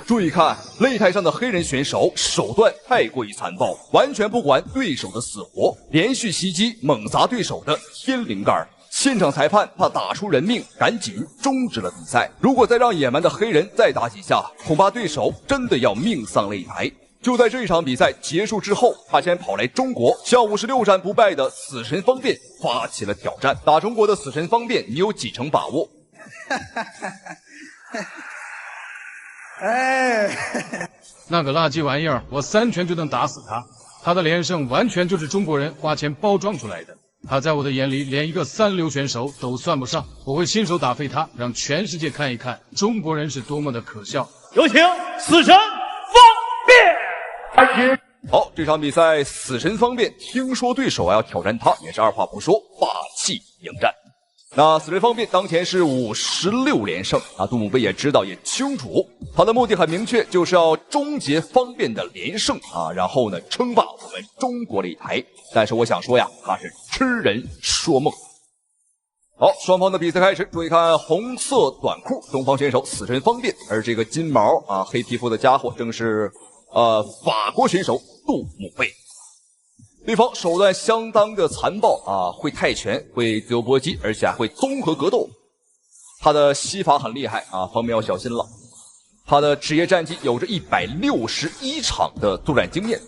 注意看，擂台上的黑人选手手段太过于残暴，完全不管对手的死活，连续袭击猛砸对手的天灵盖。现场裁判怕打出人命，赶紧终止了比赛。如果再让野蛮的黑人再打几下，恐怕对手真的要命丧擂台。就在这一场比赛结束之后，他先跑来中国，向56战不败的死神方便发起了挑战。打中国的死神方便，你有几成把握？哎，那个垃圾玩意儿，我3拳就能打死他。他的连胜完全就是中国人花钱包装出来的。他在我的眼里连一个3流选手都算不上。我会亲手打飞他，让全世界看一看中国人是多么的可笑。有请死神方便。好，这场比赛死神方便听说对手要挑战他，也是二话不说霸气迎战。那死神方便当前是56连胜啊，杜姆贝也知道也清楚，他的目的很明确，就是要终结方便的连胜啊，然后呢称霸我们中国擂台。但是我想说呀，他是痴人说梦。好，双方的比赛开始，注意看红色短裤，中方选手死神方便，而这个金毛啊黑皮肤的家伙正是法国选手杜姆贝。对方手段相当的残暴啊，会泰拳，会自由搏击，而且还会综合格斗。他的膝法很厉害啊，方面要小心了。他的职业战绩有着161场的作战经验。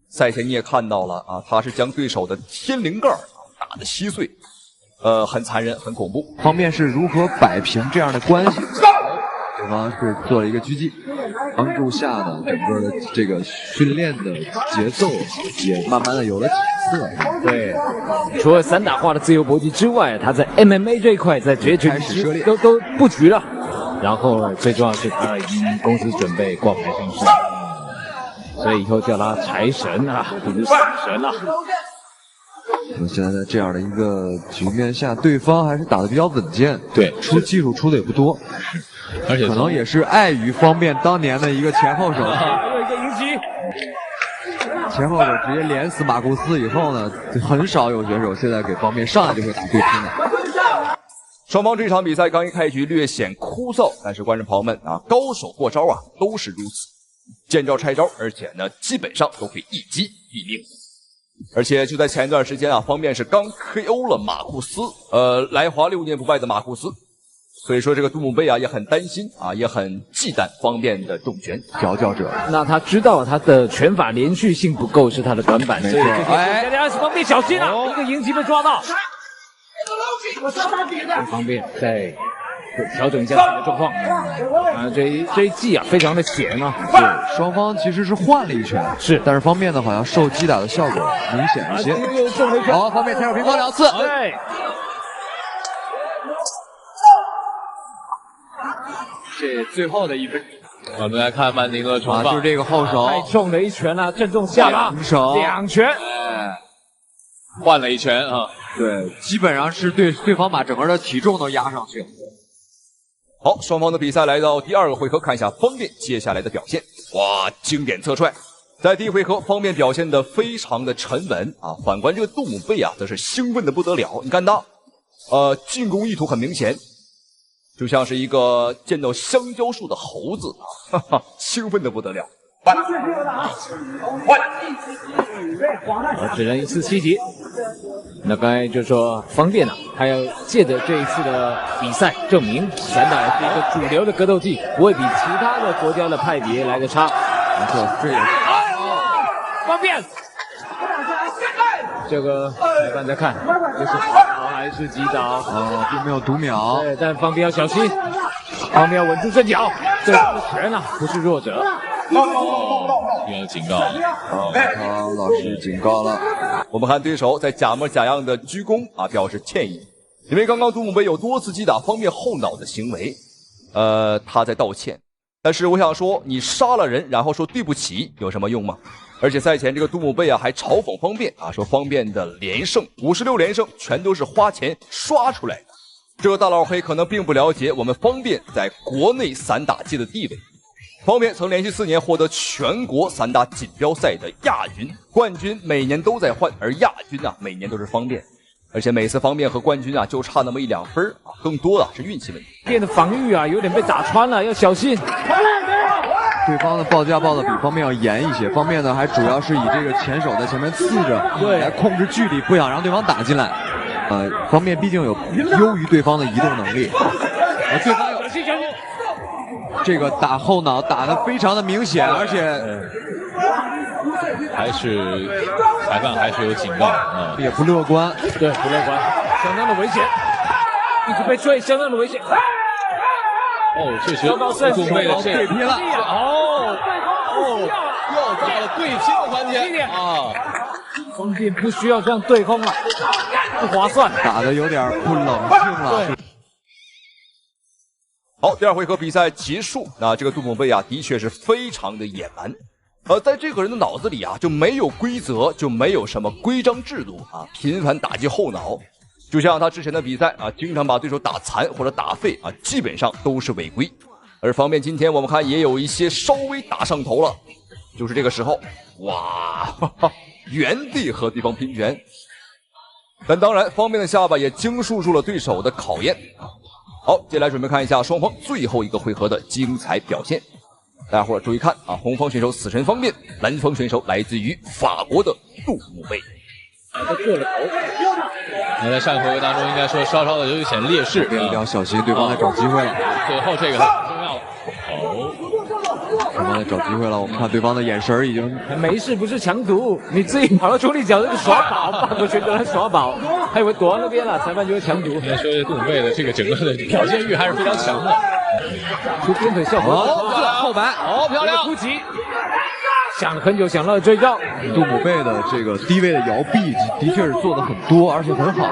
赛前你也看到了啊，他是将对手的天灵盖打得稀碎，很残忍，很恐怖。方面是如何摆平这样的关系？对方是做了一个狙击，帮助下呢，整个的这个训练的节奏也慢慢的有了起色。对，除了散打化的自由搏击之外，他在 MMA 这一块在绝拳都布局了。然后最重要是他已经公司准备挂牌上市，所以以后叫他财神啊，不是死神啊。现在在这样的一个局面下，对方还是打得比较稳健，对，出技术出的也不多，而且可能也是碍于方便当年的一个前后手，还有一个迎击，前后手直接连死马库斯以后呢，很少有选手现在给方便上来就会打对拼了。双方这场比赛刚一开局略显枯燥，但是观众朋友们啊，高手过招啊都是如此，见招拆招，而且呢基本上都可以一击毙命。而且就在前一段时间啊，方便是刚 KO 了马库斯，来华6年不败的马库斯，所以说这个杜姆贝啊也很担心啊，也很忌惮方便的重拳佼佼者。那他知道他的拳法连续性不够是他的短板，所以大家方便小心啊，一个迎击被抓到，方便再调整一下自己的状况啊，这一记啊非常的险啊。对，双方其实是换了一拳，是，但是方便呢好像受击打的效果明显一些。好，方便前手平方2次。对。这最后的1分钟，我们来看曼宁的重放，就是这个后手太重的一拳了，正中下巴，2拳，换了一拳啊。对，基本上是对方把整个的体重都压上去了。好，双方的比赛来到第2个回合，看一下方便接下来的表现。哇，经典侧踹！在第1回合，方便表现得非常的沉稳啊。反观这个杜姆贝啊，则是兴奋的不得了。你看他，进攻意图很明显，就像是一个见到香蕉树的猴子啊，哈哈，兴奋的不得了。只能一次7级。那刚才就说方便了，他要借着这一次的比赛证明散打是一个主流的格斗技，不会比其他的国家的派别来的差。没错，这也是方便。这个裁判在看，这是滑倒还是击倒？并没有读秒。对，但方便要小心，方便要稳住阵脚，这是拳啊，不是弱者。要警告，好，老师警告了。我们看对手在假模假样的鞠躬啊，表示歉意，因为刚刚杜姆贝有多次击打方便后脑的行为，他在道歉。但是我想说，你杀了人，然后说对不起，有什么用吗？而且赛前这个杜姆贝啊还嘲讽方便啊，说方便的连胜56连胜全都是花钱刷出来的。这个大老黑可能并不了解我们方便在国内散打界的地位。方便曾连续4年获得全国散打锦标赛的亚军，冠军每年都在换，而亚军啊每年都是方便，而且每次方便和冠军啊就差那么1-2分啊，更多的是运气问题。方便的防御啊有点被打穿了，要小心。对方的报价报的比方面要严一些，方面呢还主要是以这个前手在前面刺着，来控制距离，不想让对方打进来。方面毕竟有优于对方的移动能力，对方有这个打后脑打得非常的明显，而且还是裁判还是有警告，也不乐观，对，不乐观，相当的危险，一直被追，相当的危险。确实，杜梦贝的这对拼了，又到了对拼的环节啊！方便不需要这样对轰了，不划算，打得有点不冷静了。好，第二回合比赛结束。那这个杜梦贝啊，的确是非常的野蛮。在这个人的脑子里啊，就没有规则，就没有什么规章制度啊，频繁打击后脑。就像他之前的比赛啊，经常把对手打残或者打废啊，基本上都是违规。而方面今天我们看也有一些稍微打上头了，就是这个时候，哇，原地和对方拼拳。但当然，方面的下巴也经受住了对手的考验。好，接下来准备看一下双方最后一个回合的精彩表现。大家伙注意看啊，红方选手死神方面，蓝方选手来自于法国的杜姆贝。他过了头。那在上一回合当中，应该说稍稍的有一点劣势，一定要小心，对方在找机会了。最后这个很重要了。对方在找机会了，我们看对方的眼神已经没事，不是强毒，你自己跑到处理角这个耍宝，半个拳头来耍宝，还以为躲到那边了，裁判就会强毒。应该说杜姆贝的这个整个的表现欲还是非常强的。出边腿效果，后摆，漂亮，突击。想了很久，想到了追招。杜姆贝的这个低位的摇臂的确是做的很多，而且很好。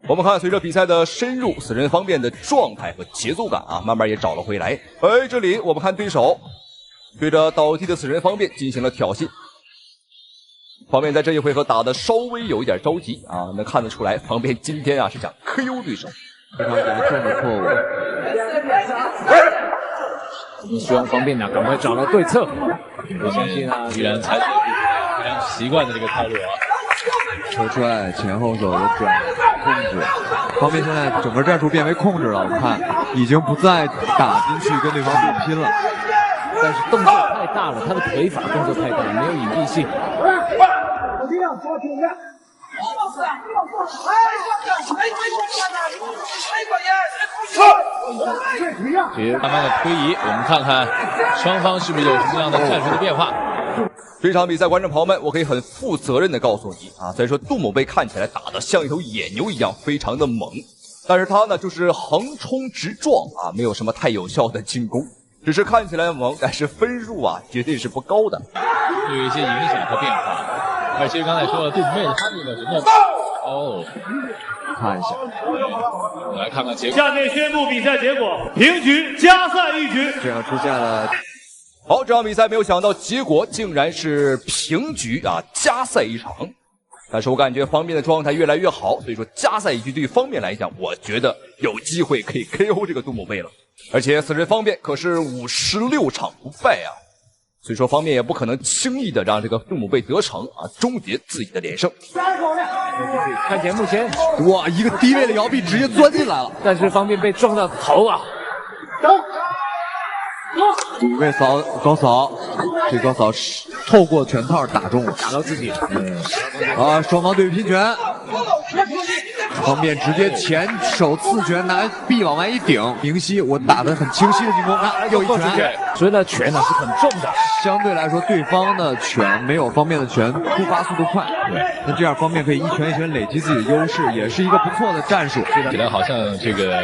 我们看，随着比赛的深入，死神方面的状态和节奏感啊，慢慢也找了回来。这里我们看对手对着倒地的死神方面进行了挑衅。方面在这一回合打的稍微有一点着急啊，能看得出来，方面今天啊是想 KO 对手，非常严重的错误。希望方便呢赶快找到对策。我相信啊，依然采取非常习惯的这个套路啊。抽踹前后手的转控制，方面现在整个战术变为控制了。我们看已经不再打进去跟对方对拼了，但是动作太大了，他的腿法动作太大，没有隐蔽性。慢慢的推移，我们看看双方是不是有什么样的战术的变化。这场比赛，观众朋友们，我可以很负责任的告诉你啊，虽然说杜姆贝看起来打得像一头野牛一样，非常的猛，但是他呢就是横冲直撞啊，没有什么太有效的进攻，只是看起来猛，但是分数啊绝对是不高的，有一些影响和变化。而且刚才说了，杜姆贝他这个整个看一下，我们来看看结果。下面宣布比赛结果：平局，加赛一局。这样出现了。好，这场比赛没有想到结果竟然是平局啊，加赛一场。但是我感觉方面的状态越来越好，所以说加赛一局对于方面来讲，我觉得有机会可以 KO 这个杜姆贝了。而且死神方面可是56场不败啊，所以说方面也不可能轻易的让这个杜姆贝得逞啊，终结自己的连胜。看起来目前哇，一个低位的摇臂直接钻进来了，但是方便被撞到头啊。杜姆贝高扫，这高扫透过拳套打中了，打到自己。双方对拼拳，方便直接前手刺拳拿臂往外一顶，明晰，我打得很清晰的进攻啊，又一拳，所以呢拳呢是很重的，相对来说对方的拳没有方面的拳突发速度快，那这样方面可以一拳一拳累积自己的优势，也是一个不错的战术。看起来好像这个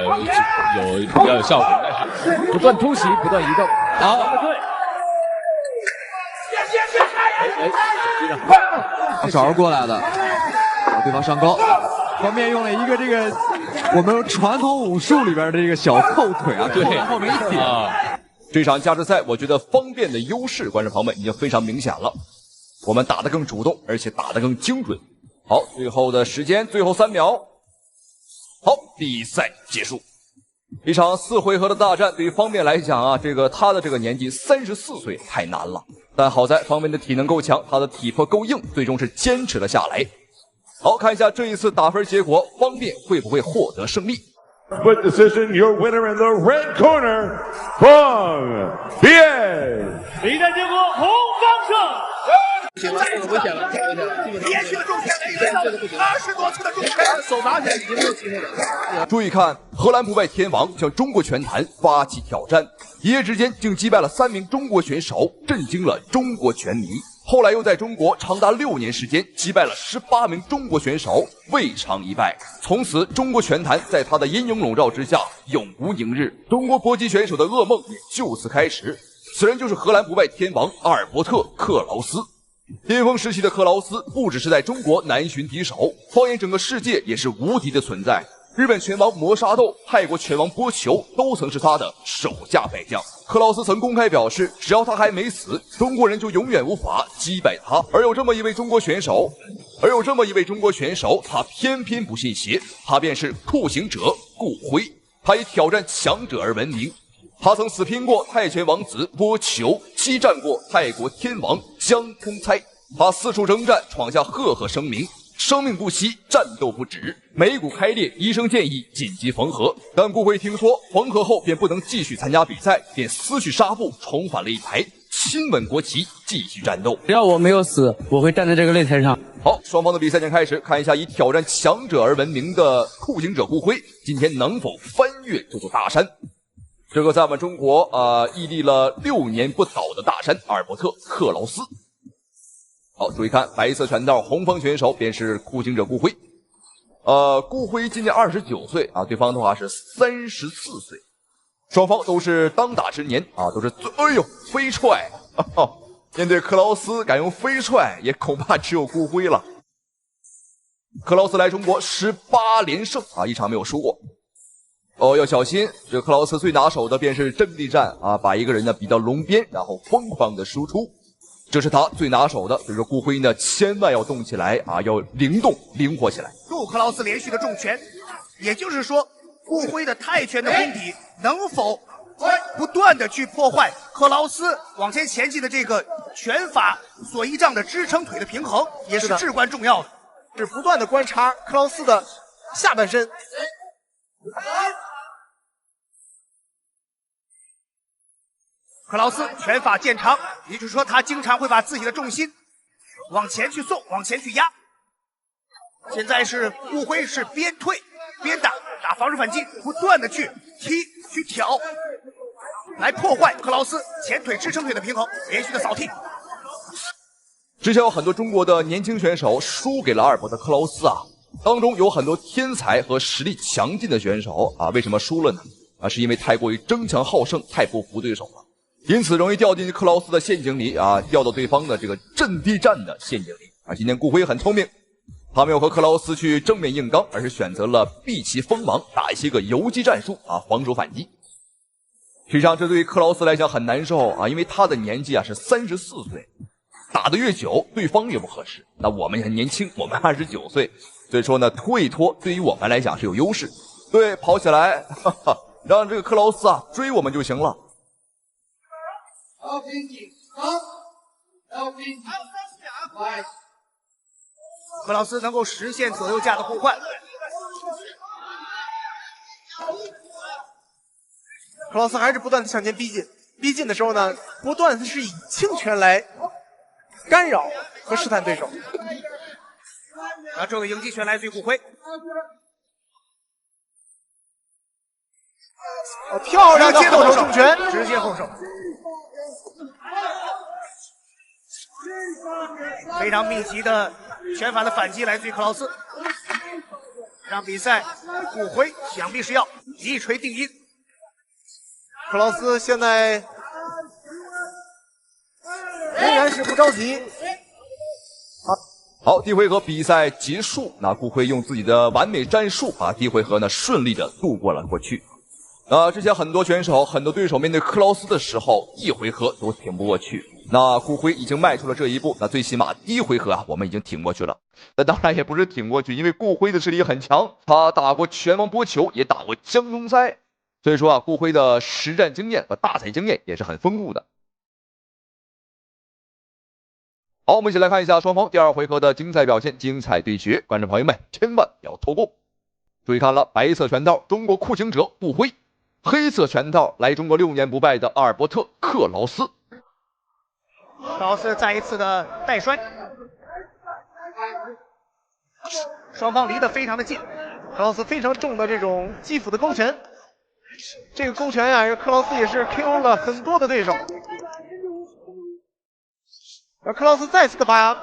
有比较有效果，但是不断突袭，不断移动。好，小儿过来的，对方上高，方面用了一个这个我们传统武术里边的这个小扣腿啊，对，后面一点啊。这场加时赛，我觉得方便的优势，观众朋友们已经非常明显了。我们打得更主动，而且打得更精准。好，最后的时间，最后3秒。好，比赛结束。一场4回合的大战，对于方面来讲啊，他的这个年纪34岁太难了。但好在方面的体能够强，他的体魄够硬，最终是坚持了下来。好，看一下这一次打分结果，方面会不会获得胜利？Split decision, your winner in the red corner, 方便。比赛结果，红方胜。连续的重拳，20多次的重拳，手拿起来已经没有机会了。注意看，荷兰不败天王向中国拳坛发起挑战，一夜之间竟击败了3名中国选手，震惊了中国拳迷。后来又在中国长达6年时间击败了18名中国选手，未尝一败。从此，中国拳坛在他的阴影笼罩之下永无宁日，中国搏击选手的噩梦也就此开始。此人就是荷兰不败天王阿尔伯特·克劳斯。巅峰时期的克劳斯不只是在中国难寻敌手，放眼整个世界也是无敌的存在。日本拳王磨砂豆、泰国拳王波球都曾是他的手下败将。克劳斯曾公开表示，只要他还没死，中国人就永远无法击败他。而有这么一位中国选手，他偏偏不信邪，他便是酷刑者顾辉。他以挑战强者而闻名。他曾死拼过泰拳王子波球，激战过泰国天王姜空猜。他四处征战，闯下赫赫声名，生命不息，战斗不止。眉骨开裂，医生建议紧急缝合，但顾辉听说缝合后便不能继续参加比赛，便撕去纱布，重返擂台，亲吻国旗，继续战斗。只要我没有死，我会站在这个擂台上。好，双方的比赛将开始，看一下以挑战强者而闻名的酷刑者顾辉，今天能否翻越这座大山？这个在我们中国屹立了6年不倒的大山阿尔伯特·克劳斯。好，注意看，白色拳道红方选手便是酷刑者顾辉。顾辉今年29岁啊，对方的话是34岁，双方都是当打之年啊，都是哎呦飞踹，面对克劳斯敢用飞踹，也恐怕只有顾辉了。克劳斯来中国18连胜啊，一场没有输过。要小心，这克劳斯最拿手的便是阵地战啊，把一个人呢比到笼边，然后疯狂的输出，这是他最拿手的。所以说顾辉呢，千万要动起来啊，要灵动灵活起来。克劳斯连续的重拳，也就是说，顾辉的泰拳的功底能否不断的去破坏克劳斯往前前进的这个拳法所依仗的支撑腿的平衡，也是至关重要的。是不断的观察克劳斯的下半身。克劳斯拳法见长，也就是说，他经常会把自己的重心往前去送，往前去压。现在是顾辉是边退边打，打防守反击，不断的去踢去挑，来破坏克劳斯前腿支撑腿的平衡，连续的扫踢。之前有很多中国的年轻选手输给了阿尔伯特·克劳斯啊，当中有很多天才和实力强劲的选手啊，为什么输了呢？是因为太过于争强好胜，太不服对手了。因此容易掉进克劳斯的陷阱里啊，掉到对方的这个阵地战的陷阱里啊。今天顾辉很聪明，他没有和克劳斯去正面硬刚，而是选择了避其锋芒，打一些个游击战术啊，防守反击。实际上这对于克劳斯来讲很难受啊，因为他的年纪啊是34岁，打得越久对方越不合适。那我们很年轻，我们29岁，所以说呢退脱对于我们来讲是有优势。对，跑起来，让这个克劳斯啊追我们就行了。克劳斯能够实现左右架的互换。克劳斯还是不断的向前逼近，逼近的时候呢，不断的是以轻拳来干扰和试探对手。然后这个迎击拳来自于顾辉。漂亮的后手重拳，直接后手。非常密集的拳法的反击来自于克劳斯，让比赛顾辉想必是要一锤定音。克劳斯现在仍然是不着急。好，第一回合比赛结束，那顾辉用自己的完美战术把第一回合呢顺利的度过了过去。之前很多选手、很多对手面对克劳斯的时候，一回合都挺不过去。那顾辉已经迈出了这一步，那最起码第一回合啊，我们已经挺过去了。那当然也不是挺过去，因为顾辉的实力很强，他打过拳王波球，也打过江中赛，所以说啊，顾辉的实战经验和大赛经验也是很丰富的。好，我们一起来看一下双方第二回合的精彩表现、精彩对决，观众朋友们千万不要错过。注意看了，白色拳道中国酷刑者顾辉。黑色拳套来中国6年不败的阿尔伯特·克劳斯。克劳斯再一次的带摔，双方离得非常的近。克劳斯非常重的这种击斧的勾拳，这个勾拳呀，克劳斯也是 KO 了很多的对手。而克劳斯再次的把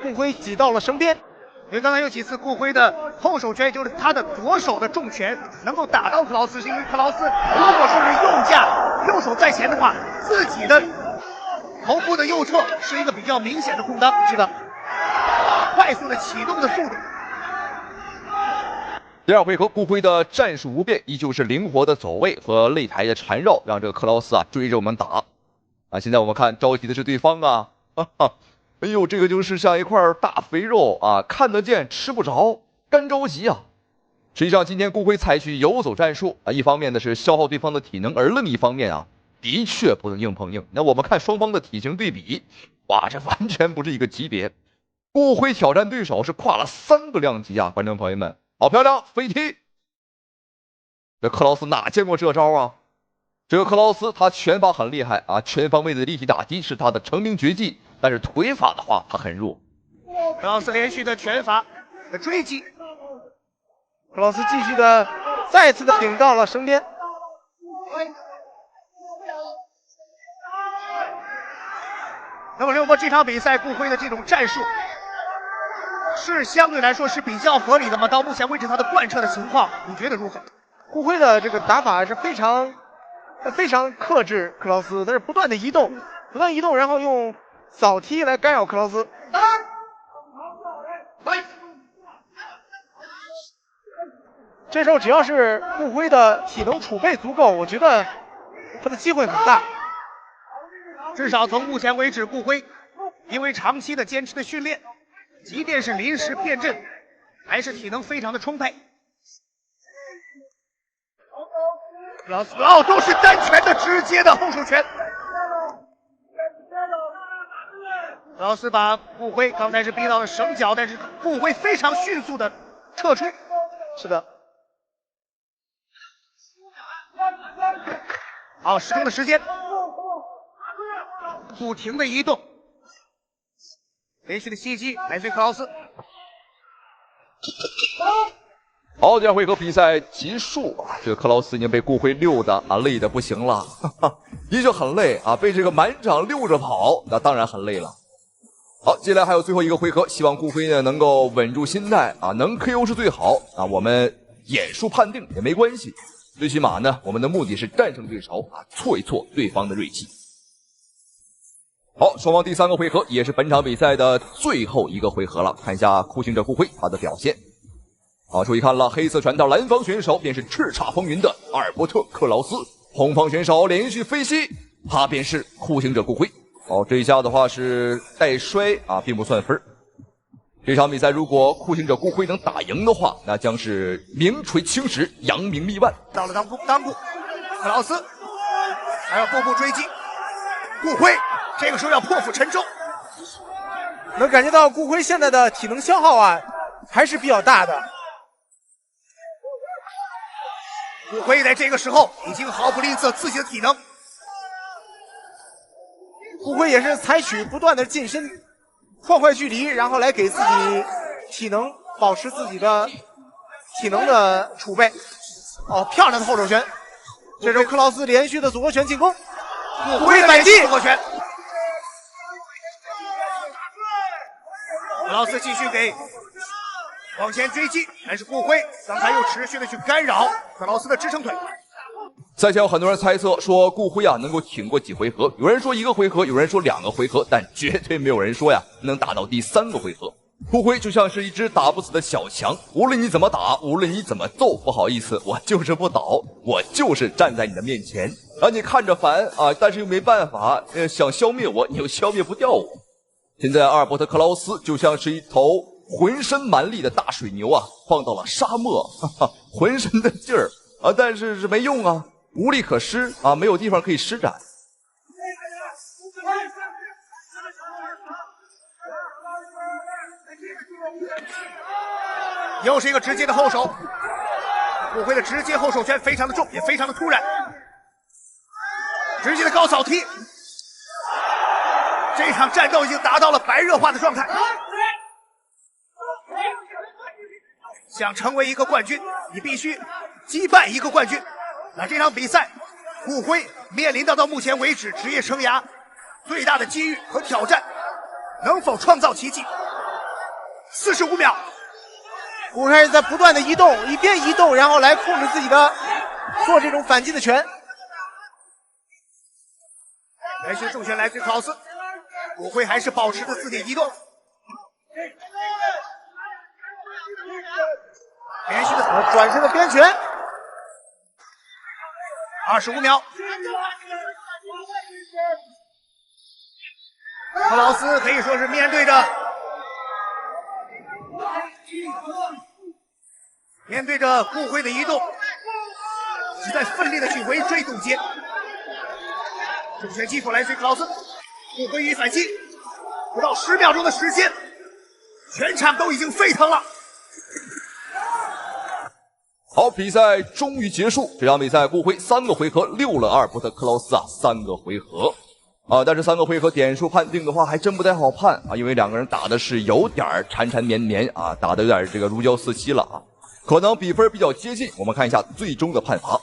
顾辉挤到了绳边。因为刚才有几次顾辉的后手拳，就是他的左手的重拳能够打到克劳斯，是因为克劳斯如果说是右架右手在前的话，自己的头部的右侧是一个比较明显的空当。是的，快速的启动的速度。第二回合，顾辉的战术不变，依旧是灵活的走位和擂台的缠绕，让这个克劳斯追着我们打。现在我们看着急的是对方啊，哈哈。哎呦，这个就是像一块大肥肉啊，看得见吃不着，干着急啊！实际上，今天顾辉采取游走战术啊，一方面呢是消耗对方的体能，而另一方面啊，的确不能硬碰硬。那我们看双方的体型对比，哇，这完全不是一个级别。顾辉挑战对手是跨了3个量级啊，观众朋友们，好漂亮，飞踢！这克劳斯哪见过这招啊？这个克劳斯他拳法很厉害啊，全方位的立体打击是他的成名绝技。但是腿法的话，他很弱。克劳斯连续的拳法的追击，克劳斯继续的再次的顶到了绳边。那么刘波这场比赛顾辉的这种战术是相对来说是比较合理的吗？到目前为止他的贯彻的情况，你觉得如何？顾辉的这个打法是非常克制克劳斯，他是不断的移动，然后用扫踢来干扰克劳斯。这时候只要是顾辉的体能储备足够，我觉得他的机会很大。至少从目前为止，顾辉因为长期的坚持的训练，即便是临时变阵，还是体能非常的充沛。克劳斯都是单拳的直接的后手拳。克劳斯把顾辉刚才是逼到了绳脚，但是顾辉非常迅速的撤出。是的。好，适中的时间，不停的移动，连续的袭击来自于克劳斯。好，第二回合比赛结束啊，这个克劳斯已经被顾辉溜的累的不行了，哈哈，依旧很累啊，被这个满场溜着跑，那当然很累了。好，接下来还有最后一个回合，希望顾辉呢能够稳住心态啊，能 KO 是最好啊，我们眼术判定也没关系，最起码呢，我们的目的是战胜对手啊，挫一挫对方的锐气。好，双方第3个回合也是本场比赛的最后一个回合了，看一下酷刑者顾辉他的表现。好，注意看了，黑色拳套蓝方选手便是叱咤风云的阿尔伯特·克劳斯，红方选手连续飞膝，他便是酷刑者顾辉。好，这一下的话是带摔啊，并不算分。这场比赛如果酷刑者顾辉能打赢的话，那将是名垂青史，扬名立万。到了裆部，克劳斯还要步步追击，顾辉这个时候要破釜沉舟。能感觉到顾辉现在的体能消耗啊，还是比较大的。顾辉在这个时候已经毫不吝啬自己的体能。顾辉也是采取不断的近身破坏距离，然后来给自己体能保持自己的体能的储备。哦，漂亮的后手拳！这时候克劳斯连续的组合拳进攻，顾辉的反击组合拳。克劳斯继续给往前追击，但是顾辉刚才又持续的去干扰克劳斯的支撑腿。赛前有很多人猜测说顾辉啊能够挺过几回合，有人说1个回合，有人说2个回合，但绝对没有人说呀能打到第3个回合。顾辉就像是一只打不死的小强，无论你怎么打，无论你怎么揍，不好意思，我就是不倒，我就是站在你的面前，让你看着烦啊，但是又没办法，想消灭我，你又消灭不掉我。现在阿尔伯特·克劳斯就像是一头浑身蛮力的大水牛啊，放到了沙漠，哈哈，浑身的劲儿啊，但是没用啊，无力可施啊，没有地方可以施展。又是一个直接的后手，顾辉的直接后手拳非常的重，也非常的突然，直接的高扫踢。这场战斗已经达到了白热化的状态。想成为一个冠军，你必须击败一个冠军。那这场比赛，顾辉面临到目前为止职业生涯最大的机遇和挑战，能否创造奇迹？45秒。顾辉在不断的移动，一边移动，然后来控制自己的做这种反击的拳。连续重拳来自克劳斯，顾辉还是保持着自己的移动。连续的转身的边拳。25秒。克劳斯可以说是面对着顾辉的移动，是在奋力的去围追堵截。重拳击出来自克劳斯，顾辉予以反击，不到10秒钟的时间，全场都已经沸腾了。好，比赛终于结束。这场比赛顾辉3个回合6了2，不特克劳斯3个回合但是3个回合点数判定的话还真不太好判因为两个人打的是有点缠缠绵绵打的有点这个如胶似漆了可能比分比较接近。我们看一下最终的判罚。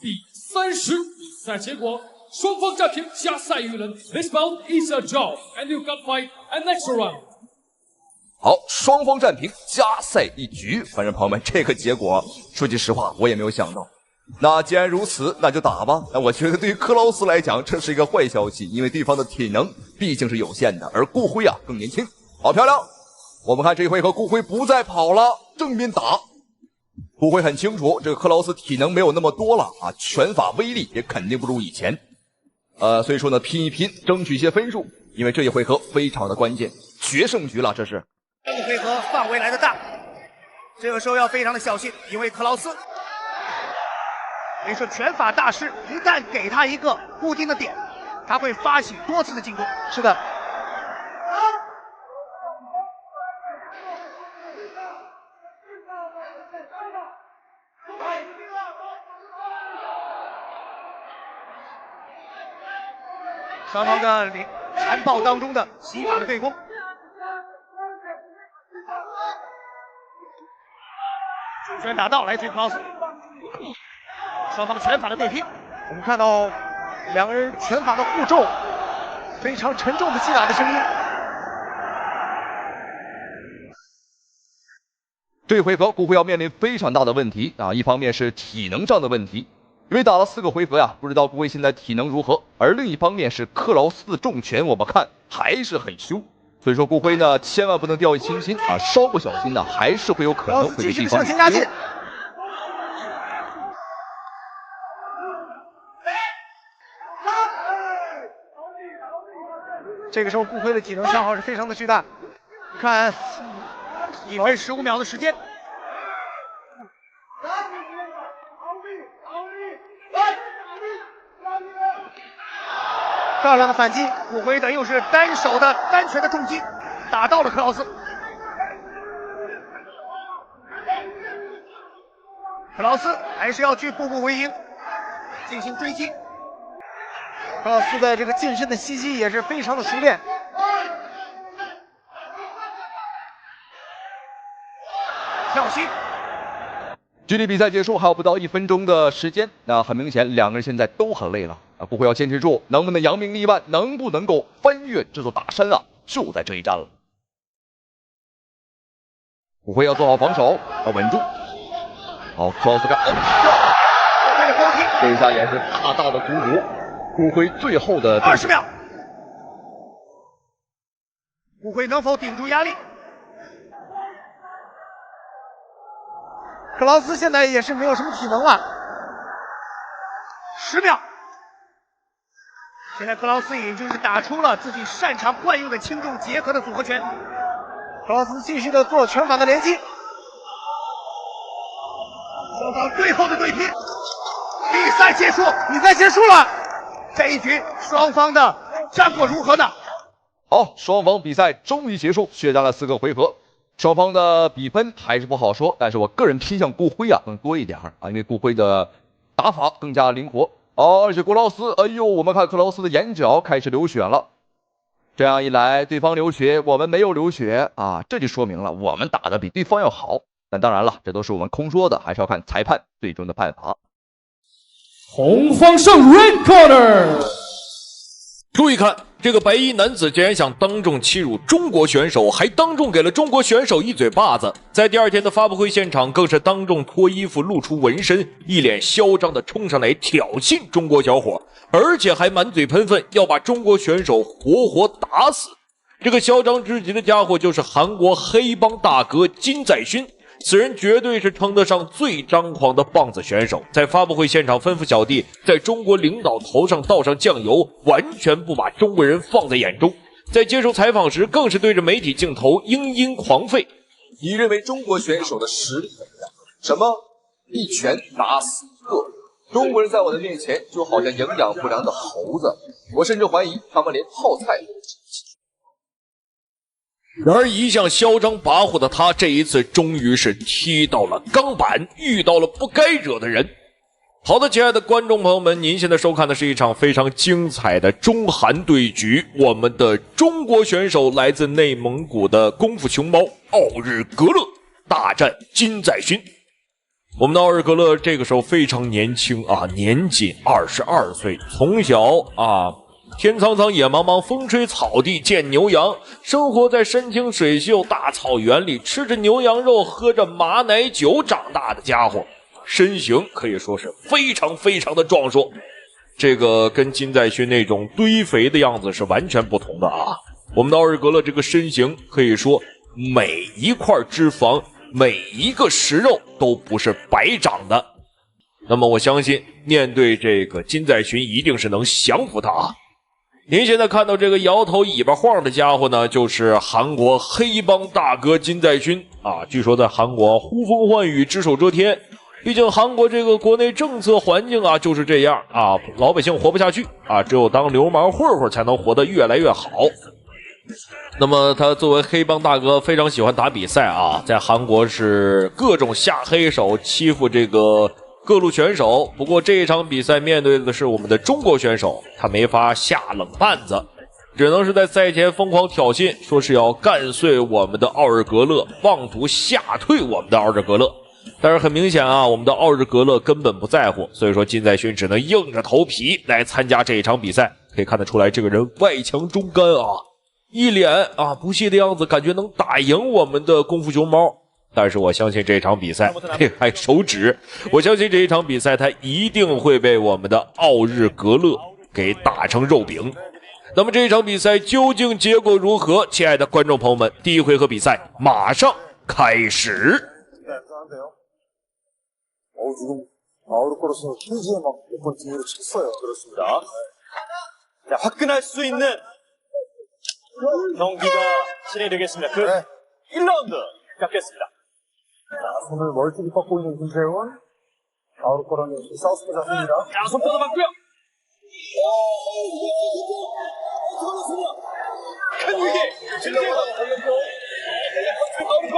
第30比赛结果，双方战平，加赛娱人。This bout is a draw, and you got fight an extra round. 好，双方战平，加赛一局。反正朋友们，这个结果说句实话，我也没有想到。那既然如此，那就打吧。那我觉得对于克劳斯来讲，这是一个坏消息，因为对方的体能毕竟是有限的，而顾辉更年轻。好漂亮！我们看这一回合，顾辉不再跑了，正面打。顾辉很清楚，这个克劳斯体能没有那么多了拳法威力也肯定不如以前。所以说呢，拼一拼，争取一些分数，因为这一回合非常的关键，决胜局了，这是。这个回合范围来的大，这个时候要非常的小心，因为克劳斯可以说拳法大师，一旦给他一个固定的点，他会发起多次的进攻。是的。双方的残暴当中的洗法的对攻。主拳打到，来自于克劳斯。双方拳法的对拼，我们看到两个人拳法的互重，非常沉重的击打的声音。这回合顾辉要面临非常大的问题一方面是体能上的问题，因为打了4个回合不知道顾辉现在体能如何，而另一方面是克劳斯的重拳，我们看还是很凶。所以说顾辉呢，千万不能掉以轻心稍不小心呢，还是会有可能会被对方向前加进。这个时候顾辉的体能消耗是非常的巨大，你看1分15秒的时间。漂亮的反击，顾辉的又是单手的单拳的重击，打到了克劳斯。克劳斯还是要去步步为营，进行追击。克劳斯的这个近身的袭击也是非常的熟练。跳膝。距离比赛结束还有不到1分钟的时间，那很明显两个人现在都很累了顾辉要坚持住，能不能扬名立万，能不能够翻越这座大山就在这一战了。顾辉要做好防守，要稳住。好，克劳斯干，这一下也是大大的鼓舞顾辉最后的20秒。顾辉能否顶住压力？克劳斯现在也是没有什么体能了。10秒。现在克劳斯已经是打出了自己擅长惯用的轻重结合的组合拳。克劳斯继续的做拳法的连击。双方最后的对拼，比赛结束，比赛结束了。这一局双方的战果如何呢？好，双方比赛终于结束，血战了4个回合。双方的比分还是不好说，但是我个人偏向顾辉啊更多一点啊，因为顾辉的打法更加灵活。而且克劳斯，哎呦，我们看克劳斯的眼角开始流血了。这样一来，对方流血，我们没有流血啊，这就说明了我们打的比对方要好。但当然了，这都是我们空说的，还是要看裁判最终的判罚。红方胜 Red Corner。注意看，这个白衣男子竟然想当众欺辱中国选手，还当众给了中国选手一嘴巴子。在第二天的发布会现场，更是当众脱衣服露出纹身，一脸嚣张的冲上来挑衅中国小伙，而且还满嘴喷粪，要把中国选手活活打死。这个嚣张至极的家伙就是韩国黑帮大哥金在勋。此人绝对是称得上最张狂的棒子选手，在发布会现场吩咐小弟在中国领导头上倒上酱油，完全不把中国人放在眼中。在接受采访时，更是对着媒体镜头嘤狂吠。你认为中国选手的实力怎么样？什么一拳打死一个中国人，在我的面前就好像营养不良的猴子，我甚至怀疑他们连泡菜都不吃。然而一向嚣张跋扈的他，这一次终于是踢到了钢板，遇到了不该惹的人。好的，亲爱的观众朋友们，您现在收看的是一场非常精彩的中韩对局。我们的中国选手来自内蒙古的功夫熊猫奥日格勒大战金在勋。我们的奥日格勒这个时候非常年轻啊，年仅22岁，从小天苍苍野茫茫，风吹草低见牛羊，生活在山清水秀大草原里，吃着牛羊肉，喝着马奶酒长大的家伙，身形可以说是非常的壮硕。这个跟金在勋那种堆肥的样子是完全不同的啊。我们的奥日格勒这个身形可以说每一块脂肪，每一个食肉都不是白长的。那么我相信面对这个金在勋一定是能降服他啊。您现在看到这个摇头尾巴晃的家伙呢，就是韩国黑帮大哥金在勋啊。据说在韩国呼风唤雨，只手遮天。毕竟韩国这个国内政策环境啊就是这样啊，老百姓活不下去啊，只有当流氓混混才能活得越来越好。那么他作为黑帮大哥，非常喜欢打比赛啊，在韩国是各种下黑手，欺负这个各路选手。不过这一场比赛面对的是我们的中国选手，他没法下冷绊子，只能是在赛前疯狂挑衅，说是要干碎我们的奥日格勒，妄图吓退我们的奥日格勒。但是很明显啊，我们的奥日格勒根本不在乎，所以说金在勋只能硬着头皮来参加这一场比赛。可以看得出来，这个人外强中干啊，一脸不屑的样子，感觉能打赢我们的功夫熊猫。但是我相信这场比赛，还手指，我相信这一场比赛他一定会被我们的奥日格勒给打成肉饼。那么这一场比赛究竟结果如何？亲爱的观众朋友们，第一回合比赛马上开始。 지금 아우르코로스는 킹지에 막 몇 번 등으로 쳤어요. 그렇습니다. 자, 화끈할 수 있는 경기가 진행되겠습니다. 그 1라운드 갖겠습니다. 자, 손을 멀티를 뻗고 있는 김태훈. 아우르코로는 사우스포 잡습니다. 자, 손 뻗어봤고요. 큰 위기! 김태훈! 아우르코!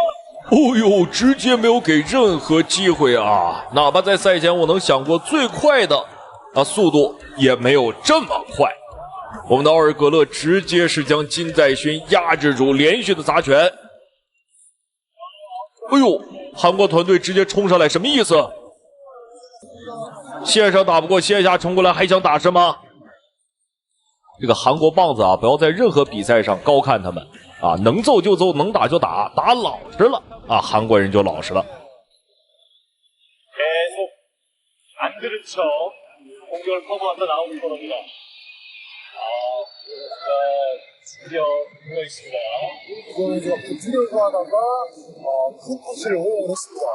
哦呦，直接没有给任何机会啊！哪怕在赛前我能想过最快的速度也没有这么快。我们的奥日格勒直接是将金在勋压制住，连续的砸拳。哎呦，韩国团队直接冲上来，什么意思？线上打不过，线下冲过来还想打是吗？这个韩国棒子啊，不要在任何比赛上高看他们。 能揍就揍，能打就打，打老实了韩国人就老实了。 계속 안 들은 척 공격을 커버한다 나오는 겁니다. 드디어 들어 있습니다. 이거는 제가 부추려고 하다가 큰 푸시를 허용을 했습니다.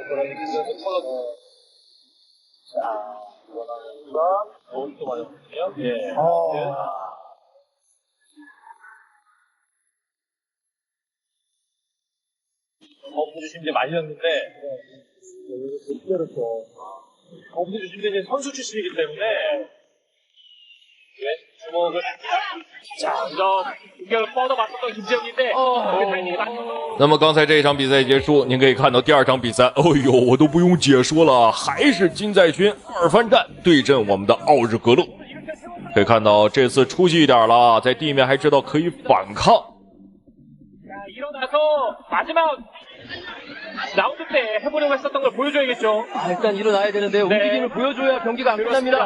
이거는 굉장히 못하거든요. 자. 원하는가 또 맞았거든요. 예. 거부 주심제 말렸는데 못 때렸어. 거부 주심제 이제 선수 출신이기 때문에 주먹을 자 먼저 공격을 뻗어봤었던 김재웅인데 그 타이밍이 딱 那么刚才这一场比赛结束，您可以看到第二场比赛，哦呦，我都不用解说了，还是金在勋二番战对阵我们的奥日格勒。可以看到这次出息一点了，在地面还知道可以反抗。 일어나서 마지막 라운드 때 해보려고 했었던 걸 보여줘야겠죠. 일단 일어나야 되는데 움직임을 보여줘야 경기가 안 끝납니다.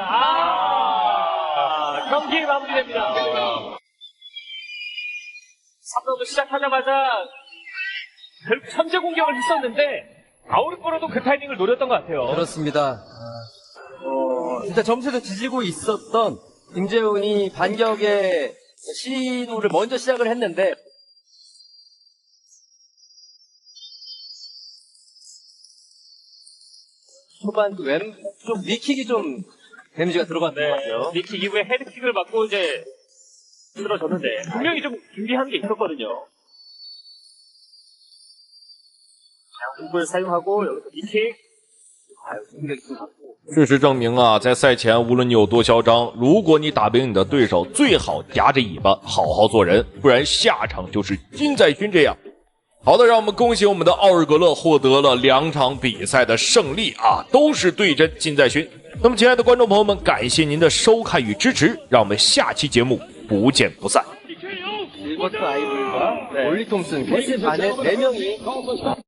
경기 마무리됩니다. 3라운드 시작하자마자 선제 공격을 했었는데 아우르코로도 그 타이밍을 노렸던 것 같아요. 그렇습니다. 진짜 점수에서 뒤지고 있었던 김재훈이 반격의 시도를 먼저 시작을 했는데 초반 왼쪽 니킥이 좀 데미지가 들어갔던 것 같아요. 니킥 이후에 헤드킥을 맞고 이제 쓰러졌는데 분명히 좀 준비한 게 있었거든요. 훅을 사용하고 여기서 니킥. 공격이 좀 같고. 事实证明啊，在赛前无论你有多嚣张，如果你打不赢你的对手，最好夹着尾巴好好做人，不然下场就是金在勋这样。好的，让我们恭喜我们的奥日格勒获得了2场比赛的胜利啊，都是对阵金在勋。那么，亲爱的观众朋友们，感谢您的收看与支持，让我们下期节目不见不散。 일버트 아이블과 올리톰슨, 캐시 반의 4명이